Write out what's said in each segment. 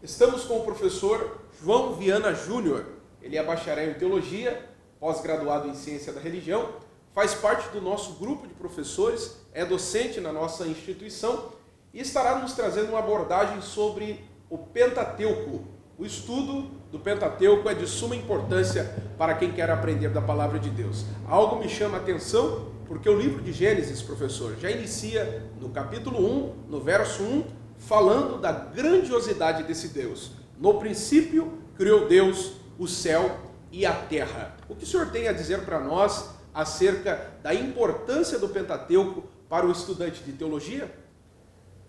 Estamos com o professor João Viana Júnior. Ele é bacharel em teologia, pós-graduado em ciência da religião, faz parte do nosso grupo de professores, é docente na nossa instituição e estará nos trazendo uma abordagem sobre o Pentateuco. O estudo do Pentateuco é de suma importância para quem quer aprender da palavra de Deus. Algo me chama a atenção porque o livro de Gênesis, professor, já inicia no capítulo 1, no verso 1, falando da grandiosidade desse Deus. No princípio, criou Deus o céu e a terra. O que o senhor tem a dizer para nós acerca da importância do Pentateuco para o estudante de teologia?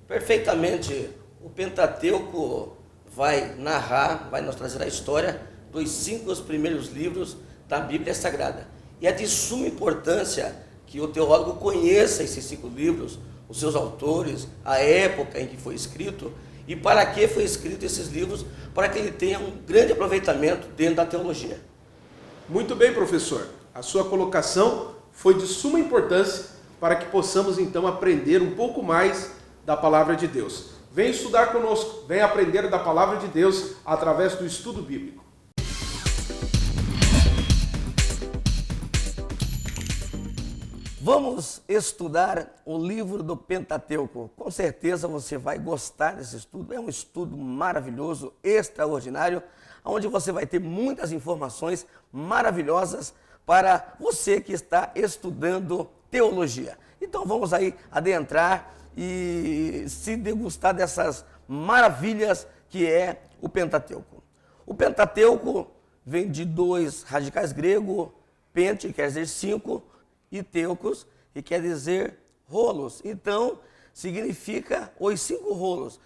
Perfeitamente. O Pentateuco vai narrar, vai nos trazer a história dos 5 primeiros livros da Bíblia Sagrada. E é de suma importância que o teólogo conheça esses 5 livros, os seus autores, a época em que foi escrito e para que foi escrito esses livros, para que ele tenha um grande aproveitamento dentro da teologia. Muito bem, professor. A sua colocação foi de suma importância para que possamos então aprender um pouco mais da palavra de Deus. Vem estudar conosco, vem aprender da palavra de Deus através do estudo bíblico. Vamos estudar o livro do Pentateuco. Com certeza você vai gostar desse estudo. É um estudo maravilhoso, extraordinário, onde você vai ter muitas informações maravilhosas para você que está estudando teologia. Então vamos aí adentrar e se degustar dessas maravilhas que é o Pentateuco. O Pentateuco vem de 2 radicais gregos, pente, quer dizer 5, e teucos, que quer dizer rolos. Então, significa os 5 rolos,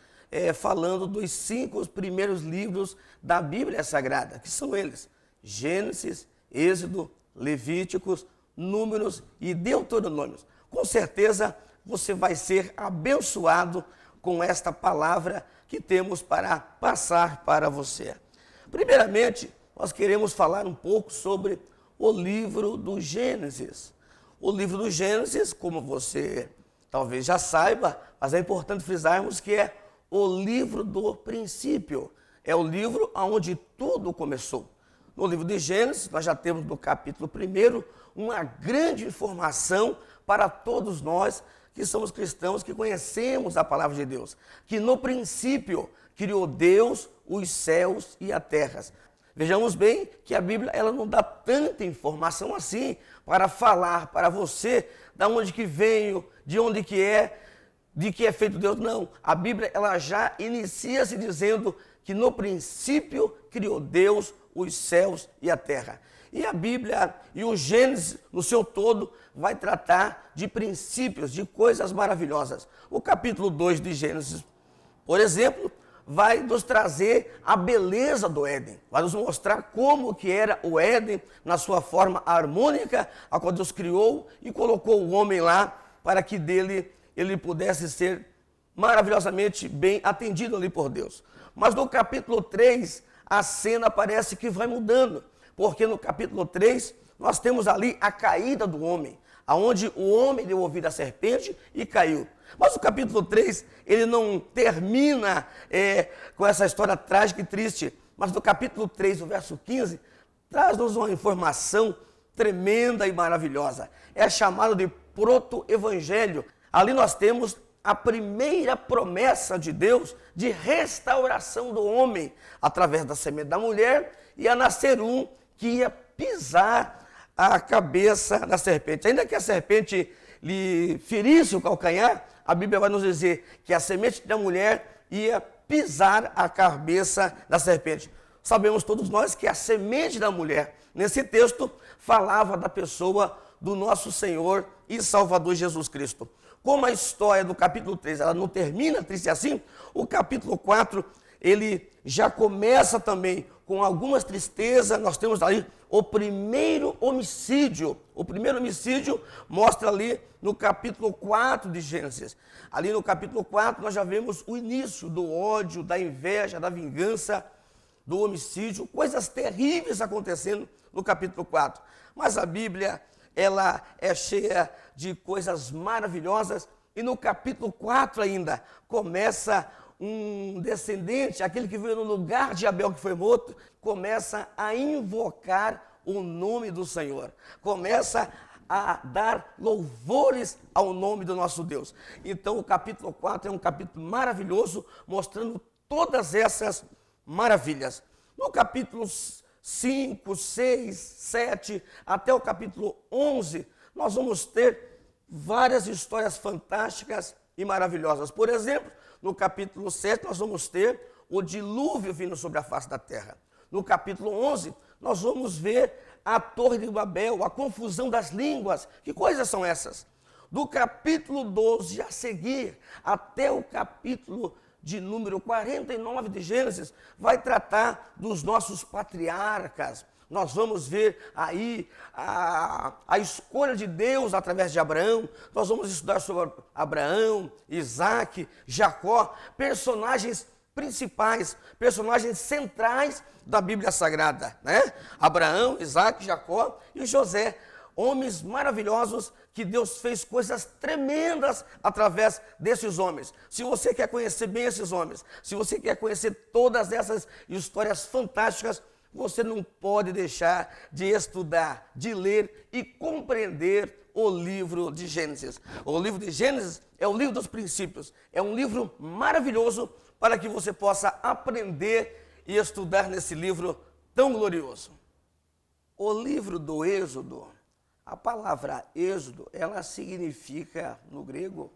falando dos 5 primeiros livros da Bíblia Sagrada, que são eles: Gênesis, Êxodo, Levíticos, Números e Deuteronômios. Com certeza, você vai ser abençoado com esta palavra que temos para passar para você. Primeiramente, nós queremos falar um pouco sobre o livro do Gênesis. O livro do Gênesis, como você talvez já saiba, mas é importante frisarmos que é o livro do princípio. É o livro onde tudo começou. No livro de Gênesis, nós já temos no capítulo 1 uma grande informação para todos nós que somos cristãos, que conhecemos a palavra de Deus. Que no princípio criou Deus os céus e a terra. Vejamos bem que a Bíblia ela não dá tanta informação assim para falar para você de onde que veio, de onde que é, de que é feito Deus. Não, a Bíblia ela já inicia se dizendo que no princípio criou Deus os céus e a terra. E a Bíblia e o Gênesis no seu todo vai tratar de princípios, de coisas maravilhosas. O capítulo 2 de Gênesis, por exemplo, vai nos trazer a beleza do Éden, vai nos mostrar como que era o Éden na sua forma harmônica, a qual Deus criou e colocou o homem lá para que dele ele pudesse ser maravilhosamente bem atendido ali por Deus. Mas no capítulo 3, a cena parece que vai mudando, porque no capítulo 3 nós temos ali a caída do homem, aonde o homem deu ouvido à serpente e caiu. Mas o capítulo 3, ele não termina com essa história trágica e triste, mas no capítulo 3, o verso 15, traz-nos uma informação tremenda e maravilhosa. É chamado de proto-evangelho. Ali nós temos a primeira promessa de Deus de restauração do homem, através da semente da mulher, ia nascer um que ia pisar a cabeça da serpente. Ainda que a serpente lhe ferisse o calcanhar, a Bíblia vai nos dizer que a semente da mulher ia pisar a cabeça da serpente. Sabemos todos nós que a semente da mulher, nesse texto, falava da pessoa do nosso Senhor e Salvador Jesus Cristo. Como a história do capítulo 3 ela não termina triste assim, o capítulo 4 ele já começa também com algumas tristezas. Nós temos ali o primeiro homicídio. O primeiro homicídio mostra ali no capítulo 4 de Gênesis. Ali no capítulo 4 nós já vemos o início do ódio, da inveja, da vingança, do homicídio, coisas terríveis acontecendo no capítulo 4. Mas a Bíblia, ela é cheia de coisas maravilhosas e no capítulo 4 ainda começa um descendente, aquele que veio no lugar de Abel que foi morto, começa a invocar o nome do Senhor, começa a dar louvores ao nome do nosso Deus. Então o capítulo 4 é um capítulo maravilhoso, mostrando todas essas maravilhas. No capítulo 5, 6, 7, até o capítulo 11, nós vamos ter várias histórias fantásticas e maravilhosas. Por exemplo, no capítulo 7, nós vamos ter o dilúvio vindo sobre a face da terra. No capítulo 11, nós vamos ver a Torre de Babel, a confusão das línguas. Que coisas são essas? Do capítulo 12 a seguir, até o capítulo de número 49 de Gênesis, vai tratar dos nossos patriarcas. Nós vamos ver aí a escolha de Deus através de Abraão. Nós vamos estudar sobre Abraão, Isaac, Jacó, personagens principais, personagens centrais da Bíblia Sagrada, né? Abraão, Isaac, Jacó e José, homens maravilhosos que Deus fez coisas tremendas através desses homens. Se você quer conhecer bem esses homens, se você quer conhecer todas essas histórias fantásticas, você não pode deixar de estudar, de ler e compreender o livro de Gênesis. O livro de Gênesis é o livro dos princípios, é um livro maravilhoso para que você possa aprender e estudar nesse livro tão glorioso. O livro do Êxodo, a palavra Êxodo, ela significa, no grego,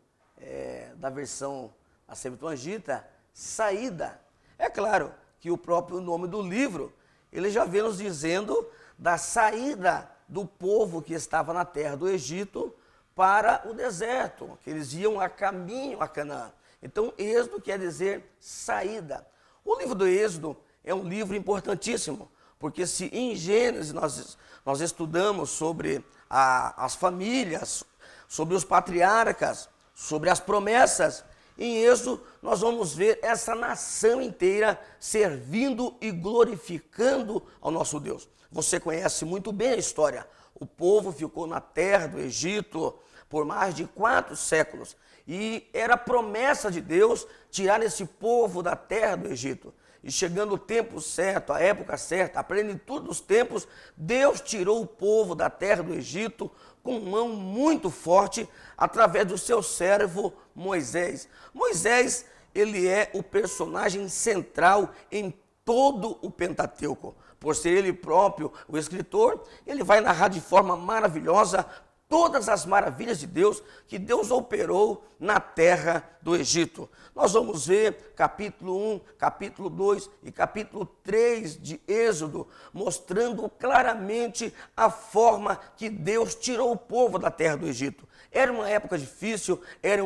da versão a Septuaginta, saída. É claro que o próprio nome do livro, ele já vem nos dizendo da saída do povo que estava na terra do Egito para o deserto, que eles iam a caminho a Canaã. Então, Êxodo quer dizer saída. O livro do Êxodo é um livro importantíssimo, porque se em Gênesis nós estudamos sobre as famílias, sobre os patriarcas, sobre as promessas, em Êxodo nós vamos ver essa nação inteira servindo e glorificando ao nosso Deus. Você conhece muito bem a história. O povo ficou na terra do Egito por mais de 4 séculos. E era promessa de Deus tirar esse povo da terra do Egito. E chegando o tempo certo, a época certa, a plenitude dos tempos, Deus tirou o povo da terra do Egito com mão muito forte através do seu servo Moisés. Moisés, ele é o personagem central em todo o Pentateuco. Por ser ele próprio o escritor, ele vai narrar de forma maravilhosa todas as maravilhas de Deus que Deus operou na terra do Egito. Nós vamos ver capítulo 1, capítulo 2 e capítulo 3 de Êxodo, mostrando claramente a forma que Deus tirou o povo da terra do Egito. Era uma época difícil, era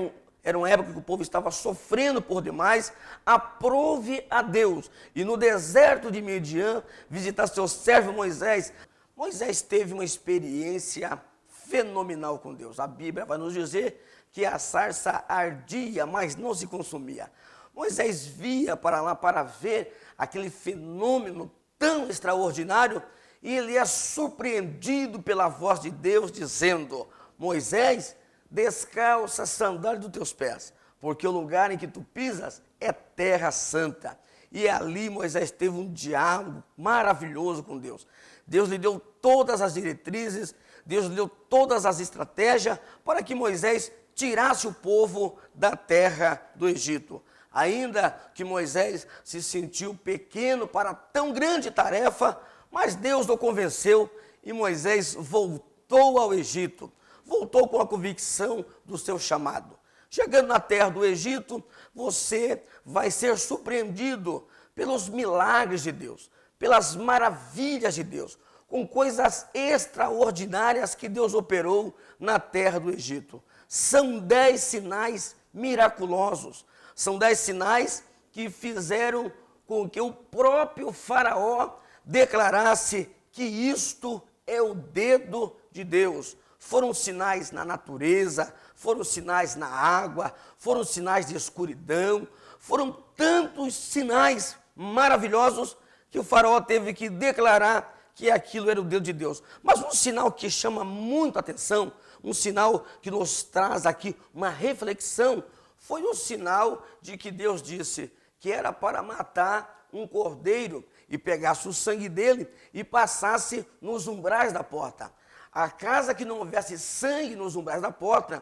uma época que o povo estava sofrendo por demais. Aprove a Deus e no deserto de Midian visitar seu servo Moisés. Moisés teve uma experiência fenomenal com Deus. A Bíblia vai nos dizer que a sarça ardia, mas não se consumia. Moisés via para lá para ver aquele fenômeno tão extraordinário e ele é surpreendido pela voz de Deus dizendo: Moisés, descalça a sandália dos teus pés, porque o lugar em que tu pisas é terra santa. E ali Moisés teve um diálogo maravilhoso com Deus. Deus lhe deu todas as diretrizes, Deus lhe deu todas as estratégias para que Moisés tirasse o povo da terra do Egito. Ainda que Moisés se sentiu pequeno para tão grande tarefa, mas Deus o convenceu e Moisés voltou ao Egito. Voltou com a convicção do seu chamado. Chegando na terra do Egito, você vai ser surpreendido pelos milagres de Deus, pelas maravilhas de Deus, com coisas extraordinárias que Deus operou na terra do Egito. São 10 sinais miraculosos, são 10 sinais que fizeram com que o próprio faraó declarasse que isto é o dedo de Deus. Foram sinais na natureza, foram sinais na água, foram sinais de escuridão, foram tantos sinais maravilhosos que o faraó teve que declarar que aquilo era o dedo de Deus. Mas um sinal que chama muito a atenção, um sinal que nos traz aqui uma reflexão, foi um sinal de que Deus disse que era para matar um cordeiro e pegasse o sangue dele e passasse nos umbrais da porta. A casa que não houvesse sangue nos umbrais da porta,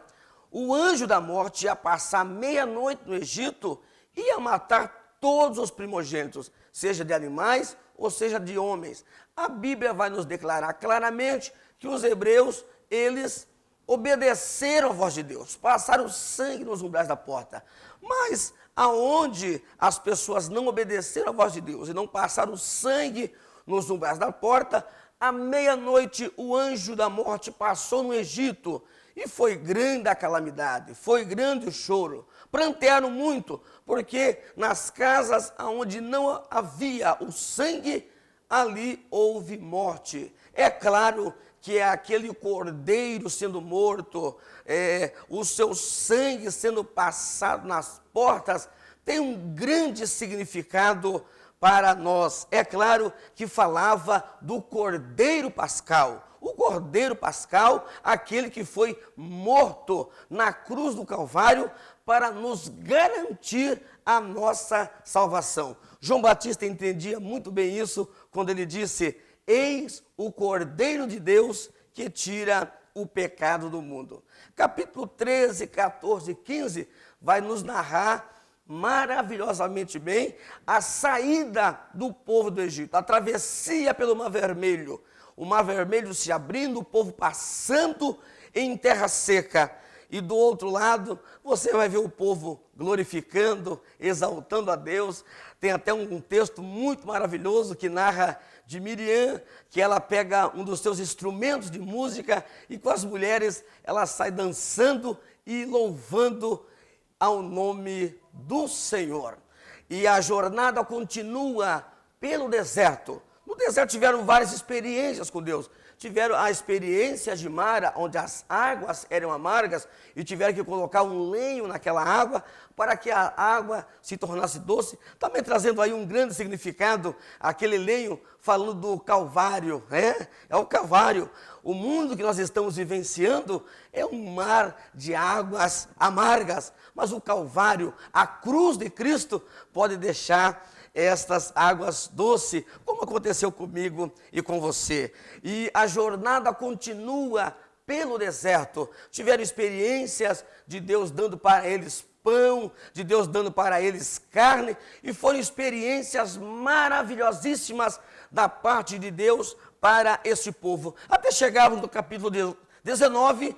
o anjo da morte ia passar meia-noite no Egito e ia matar todos os primogênitos, seja de animais ou seja de homens. A Bíblia vai nos declarar claramente que os hebreus, eles obedeceram à voz de Deus, passaram sangue nos umbrais da porta. Mas aonde as pessoas não obedeceram à voz de Deus e não passaram sangue nos umbrais da porta, à meia-noite o anjo da morte passou no Egito e foi grande a calamidade, foi grande o choro. Prantearam muito, porque nas casas onde não havia o sangue, ali houve morte. É claro que é aquele cordeiro sendo morto, o seu sangue sendo passado nas portas, tem um grande significado para nós. É claro que falava do Cordeiro Pascal. O Cordeiro Pascal, aquele que foi morto na cruz do Calvário para nos garantir a nossa salvação. João Batista entendia muito bem isso quando ele disse: eis o Cordeiro de Deus que tira o pecado do mundo. Capítulo 13, 14 e 15 vai nos narrar maravilhosamente bem a saída do povo do Egito, a travessia pelo Mar Vermelho, o Mar Vermelho se abrindo, o povo passando em terra seca. E do outro lado, você vai ver o povo glorificando, exaltando a Deus. Tem até um texto muito maravilhoso que narra de Miriam, que ela pega um dos seus instrumentos de música e com as mulheres ela sai dançando e louvando ao nome do Senhor. E a jornada continua pelo deserto. No deserto tiveram várias experiências com Deus. Tiveram a experiência de Mara, onde as águas eram amargas e tiveram que colocar um lenho naquela água para que a água se tornasse doce. Também trazendo aí um grande significado, aquele lenho falando do Calvário, né? É o Calvário. O mundo que nós estamos vivenciando é um mar de águas amargas, mas o Calvário, a cruz de Cristo, pode deixar estas águas doces, como aconteceu comigo e com você. E a jornada continua pelo deserto. Tiveram experiências de Deus dando para eles pão, de Deus dando para eles carne, e foram experiências maravilhosíssimas da parte de Deus para esse povo. Até chegarmos no capítulo 19,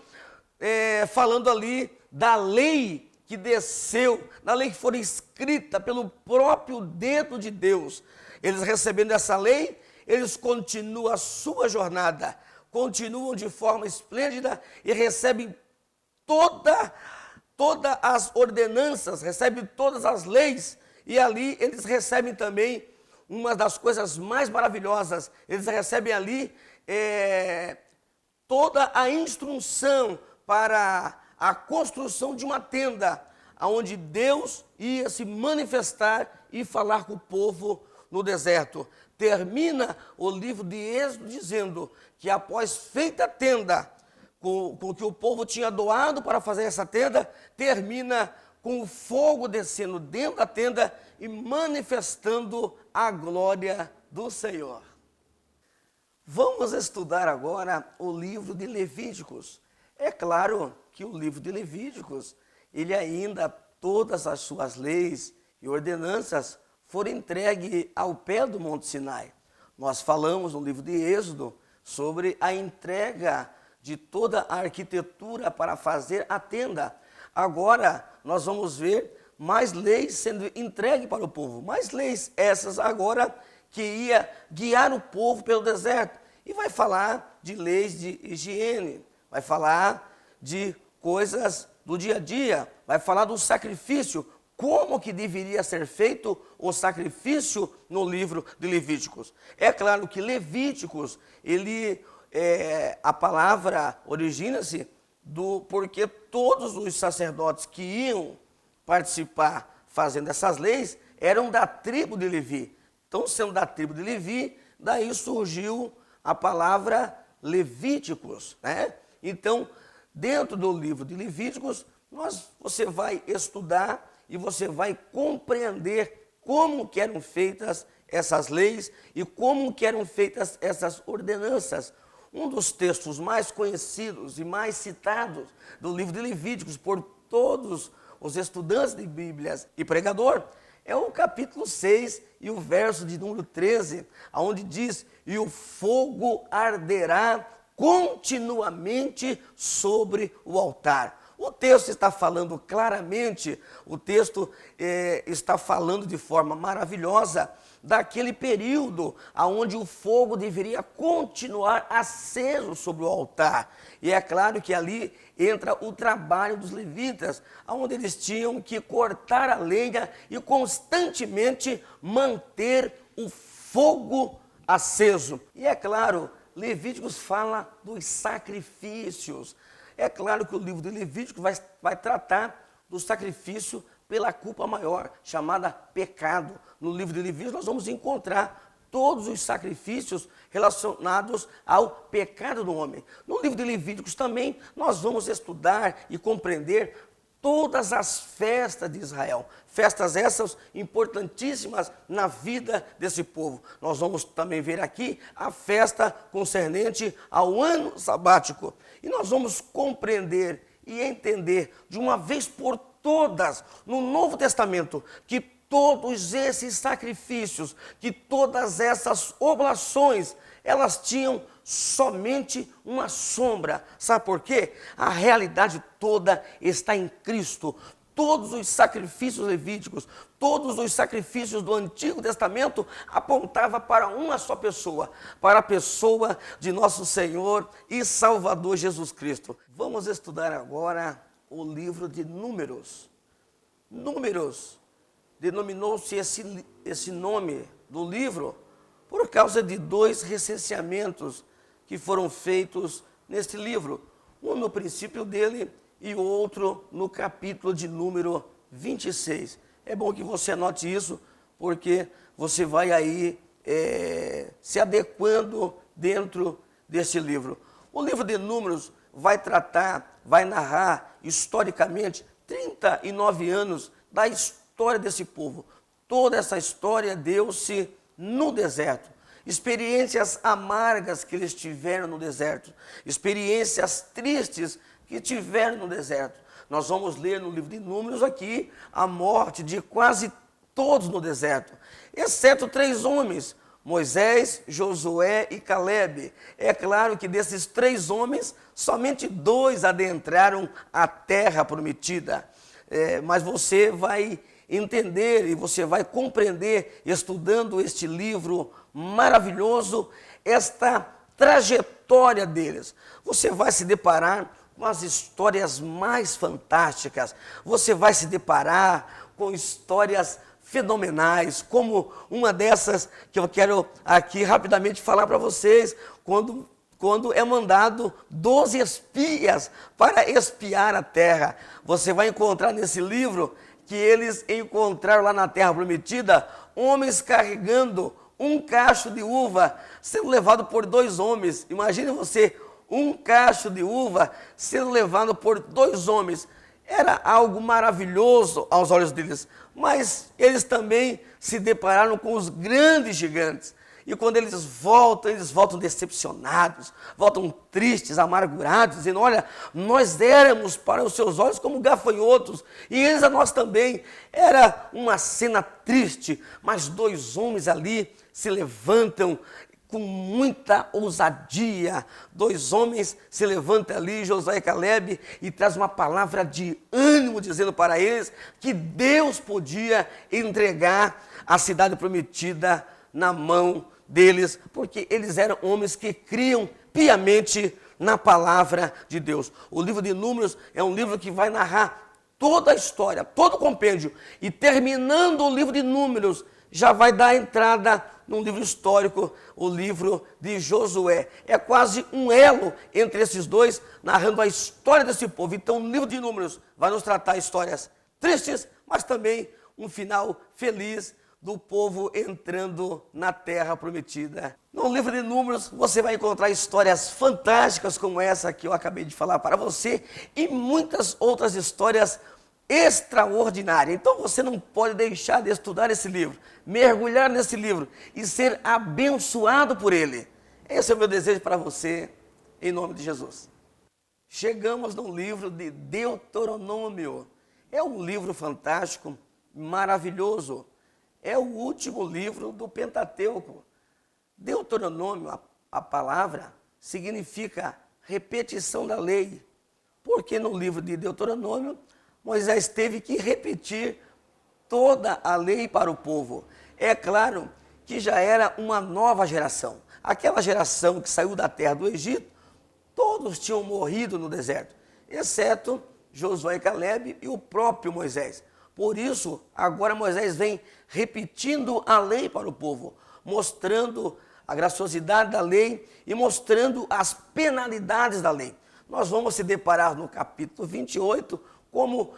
falando ali da lei que desceu, da lei que foi escrita pelo próprio dedo de Deus. Eles recebendo essa lei, eles continuam a sua jornada, continuam de forma esplêndida e recebem todas as ordenanças, recebem todas as leis, e ali eles recebem também uma das coisas mais maravilhosas, eles recebem ali toda a instrução para a construção de uma tenda, onde Deus ia se manifestar e falar com o povo no deserto. Termina o livro de Êxodo dizendo que após feita a tenda, com o que o povo tinha doado para fazer essa tenda, termina com o fogo descendo dentro da tenda e manifestando a glória do Senhor. Vamos estudar agora o livro de Levíticos. É claro que o livro de Levíticos, ele ainda, todas as suas leis e ordenanças foram entregues ao pé do Monte Sinai. Nós falamos no livro de Êxodo sobre a entrega de toda a arquitetura para fazer a tenda. Agora nós vamos ver mais leis sendo entregues para o povo, mais leis essas agora que ia guiar o povo pelo deserto. E vai falar de leis de higiene, vai falar de coisas do dia a dia, vai falar do sacrifício, como que deveria ser feito o sacrifício no livro de Levíticos. É claro que Levíticos, a palavra origina-se porque todos os sacerdotes que iam participar fazendo essas leis eram da tribo de Levi. Então, sendo da tribo de Levi, daí surgiu a palavra Levíticos, né? Então, dentro do livro de Levíticos, você vai estudar e você vai compreender como que eram feitas essas leis e como que eram feitas essas ordenanças. Um dos textos mais conhecidos e mais citados do livro de Levíticos por todos os estudantes de Bíblias e pregador é o capítulo 6 e o verso de número 13, onde diz: e o fogo arderá continuamente sobre o altar. O texto está falando claramente, o texto está falando de forma maravilhosa daquele período onde o fogo deveria continuar aceso sobre o altar. E é claro que ali entra o trabalho dos levitas, onde eles tinham que cortar a lenha e constantemente manter o fogo aceso. E é claro, Levíticos fala dos sacrifícios. É claro que o livro de Levíticos vai tratar do sacrifício pela culpa maior, chamada pecado. No livro de Levíticos nós vamos encontrar todos os sacrifícios relacionados ao pecado do homem. No livro de Levíticos também nós vamos estudar e compreender todas as festas de Israel. Festas essas importantíssimas na vida desse povo. Nós vamos também ver aqui a festa concernente ao ano sabático. E nós vamos compreender e entender de uma vez por todas no Novo Testamento que todos esses sacrifícios, que todas essas oblações, elas tinham somente uma sombra. Sabe por quê? A realidade toda está em Cristo. Todos os sacrifícios levíticos, todos os sacrifícios do Antigo Testamento apontavam para uma só pessoa, para a pessoa de nosso Senhor e Salvador Jesus Cristo. Vamos estudar agora o livro de Números. Números denominou-se esse nome do livro por causa de dois recenseamentos que foram feitos neste livro. Um no princípio dele e o outro no capítulo de número 26. É bom que você anote isso, porque você vai aí se adequando dentro desse livro. O livro de Números vai narrar historicamente 39 anos da história desse povo. Toda essa história deu-se no deserto. Experiências amargas que eles tiveram no deserto. Experiências tristes que tiveram no deserto. Nós vamos ler no livro de Números aqui a morte de quase todos no deserto, exceto 3 homens, Moisés, Josué e Calebe. É claro que desses 3 homens, somente 2 adentraram a terra prometida. Mas você vai entender e você vai compreender, estudando este livro maravilhoso, esta trajetória deles. Você vai se deparar com as histórias mais fantásticas, você vai se deparar com histórias fenomenais, como uma dessas que eu quero aqui rapidamente falar para vocês, quando é mandado 12 espias para espiar a terra. Você vai encontrar nesse livro que eles encontraram lá na terra prometida homens carregando um cacho de uva sendo levado por 2 homens. Imagine você, um cacho de uva sendo levado por 2 homens. Era algo maravilhoso aos olhos deles, mas eles também se depararam com os grandes gigantes. E quando eles voltam decepcionados, voltam tristes, amargurados, dizendo: olha, nós éramos para os seus olhos como gafanhotos, e eles a nós também. Era uma cena triste, mas 2 homens ali se levantam com muita ousadia. 2 homens se levantam ali, Josué e Calebe, e traz uma palavra de ânimo, dizendo para eles que Deus podia entregar a cidade prometida na mão deles, porque eles eram homens que criam piamente na palavra de Deus. O livro de Números é um livro que vai narrar toda a história, todo o compêndio, e terminando o livro de Números, já vai dar entrada num livro histórico, o livro de Josué. É quase um elo entre esses dois, narrando a história desse povo. Então, o livro de Números vai nos tratar histórias tristes, mas também um final feliz do povo entrando na terra prometida. No livro de Números, você vai encontrar histórias fantásticas como essa que eu acabei de falar para você e muitas outras histórias extraordinárias. Então você não pode deixar de estudar esse livro, mergulhar nesse livro e ser abençoado por ele. Esse é o meu desejo para você, em nome de Jesus. Chegamos no livro de Deuteronômio. É um livro fantástico, maravilhoso. É o último livro do Pentateuco. Deuteronômio, a palavra, significa repetição da lei. Porque no livro de Deuteronômio, Moisés teve que repetir toda a lei para o povo. É claro que já era uma nova geração. Aquela geração que saiu da terra do Egito, todos tinham morrido no deserto, exceto Josué e Calebe e o próprio Moisés. Por isso, agora Moisés vem repetindo a lei para o povo, mostrando a graciosidade da lei e mostrando as penalidades da lei. Nós vamos se deparar no capítulo 28 como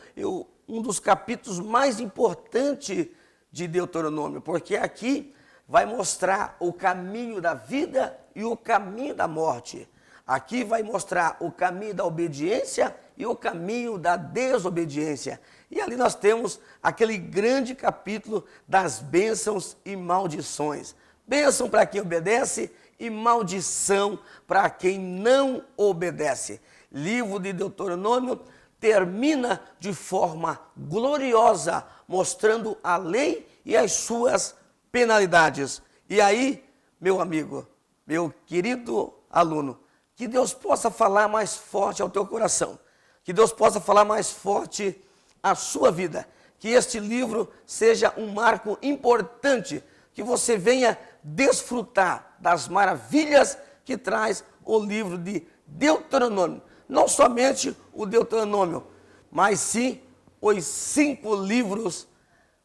um dos capítulos mais importantes de Deuteronômio, porque aqui vai mostrar o caminho da vida e o caminho da morte. Aqui vai mostrar o caminho da obediência e o caminho da desobediência. E ali nós temos aquele grande capítulo das bênçãos e maldições. Bênção para quem obedece e maldição para quem não obedece. Livro de Deuteronômio termina de forma gloriosa, mostrando a lei e as suas penalidades. E aí, meu amigo, meu querido aluno, que Deus possa falar mais forte ao teu coração, que Deus possa falar mais forte à sua vida, que este livro seja um marco importante, que você venha desfrutar das maravilhas que traz o livro de Deuteronômio. Não somente o Deuteronômio, mas sim os 5 livros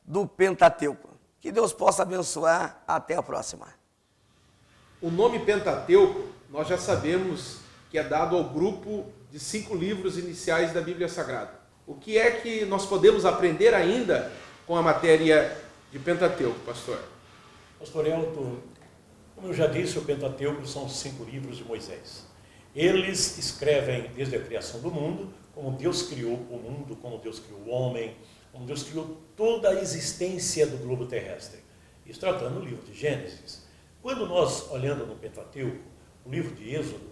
do Pentateuco. Que Deus possa abençoar. Até a próxima. O nome Pentateuco, nós já sabemos que é dado ao grupo de 5 livros iniciais da Bíblia Sagrada. O que é que nós podemos aprender ainda com a matéria de Pentateuco, pastor? Pastor Elton, como eu já disse, o Pentateuco são os 5 livros de Moisés. Eles escrevem desde a criação do mundo, como Deus criou o mundo, como Deus criou o homem, como Deus criou toda a existência do globo terrestre. Isso tratando do livro de Gênesis. Quando nós, olhando no Pentateuco, o livro de Êxodo,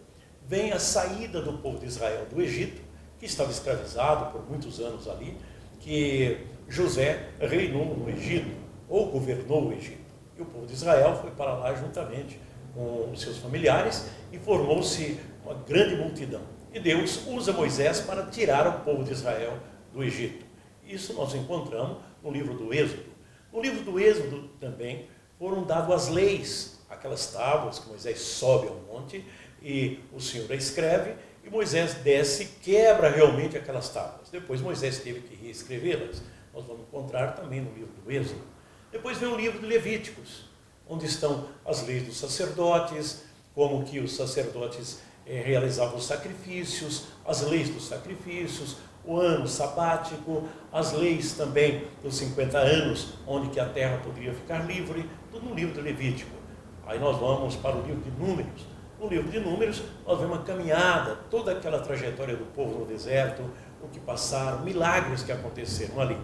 vem a saída do povo de Israel do Egito, que estava escravizado por muitos anos ali, que José reinou no Egito, ou governou o Egito. E o povo de Israel foi para lá juntamente com os seus familiares e formou-se uma grande multidão. E Deus usa Moisés para tirar o povo de Israel do Egito. Isso nós encontramos no livro do Êxodo. No livro do Êxodo também foram dadas as leis, aquelas tábuas que Moisés sobe ao monte e o Senhor a escreve, e Moisés desce e quebra realmente aquelas tábuas. Depois Moisés teve que reescrevê-las. Nós vamos encontrar também no livro do Êxodo. Depois vem o livro de Levíticos, onde estão as leis dos sacerdotes, como que os sacerdotes realizavam os sacrifícios, as leis dos sacrifícios, o ano sabático, as leis também dos 50 anos, onde que a terra poderia ficar livre, tudo no livro de Levítico. Aí nós vamos para o livro de Números. No livro de Números, nós vemos uma caminhada, toda aquela trajetória do povo no deserto, o que passaram, milagres que aconteceram ali.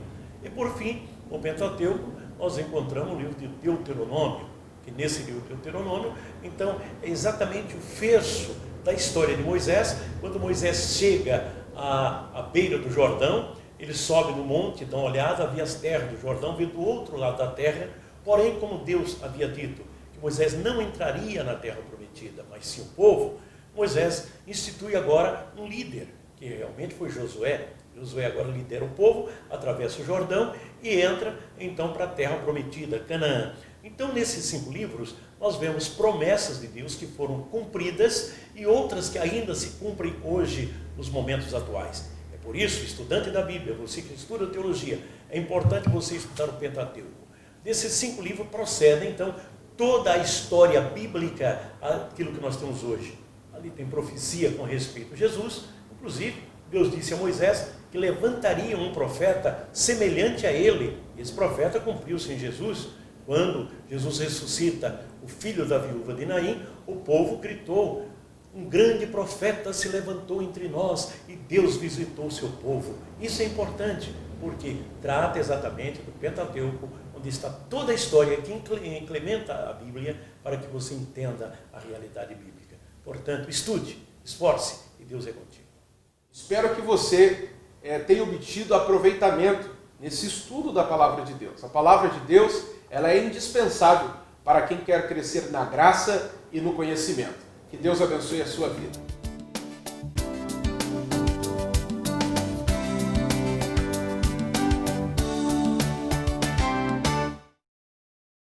E por fim, no Pentateuco, nós encontramos o livro de Deuteronômio, que nesse livro de Deuteronômio, então, é exatamente o fecho da história de Moisés. Quando Moisés chega à beira do Jordão, ele sobe no monte, dá uma olhada, havia as terras do Jordão, vê do outro lado da terra, porém, como Deus havia dito, que Moisés não entraria na terra prometida, mas sim o povo, Moisés institui agora um líder, que realmente foi Josué. Josué agora lidera o povo, atravessa o Jordão e entra então para a terra prometida, Canaã. Então, nesses 5 livros, nós vemos promessas de Deus que foram cumpridas e outras que ainda se cumprem hoje nos momentos atuais. É por isso, estudante da Bíblia, você que estuda teologia, é importante você estudar o Pentateuco. Desses 5 livros procede, então, toda a história bíblica, aquilo que nós temos hoje. Ali tem profecia com respeito a Jesus, inclusive, Deus disse a Moisés que levantaria um profeta semelhante a ele. Esse profeta cumpriu-se em Jesus, Quando Jesus ressuscita o filho da viúva de Naim, o povo gritou: um grande profeta se levantou entre nós e Deus visitou o seu povo. Isso é importante, porque trata exatamente do Pentateuco, onde está toda a história que implementa a Bíblia para que você entenda a realidade bíblica. Portanto, estude, esforce e Deus é contigo. Espero que você tenha obtido aproveitamento nesse estudo da Palavra de Deus. A Palavra de Deus, ela é indispensável para quem quer crescer na graça e no conhecimento. Que Deus abençoe a sua vida.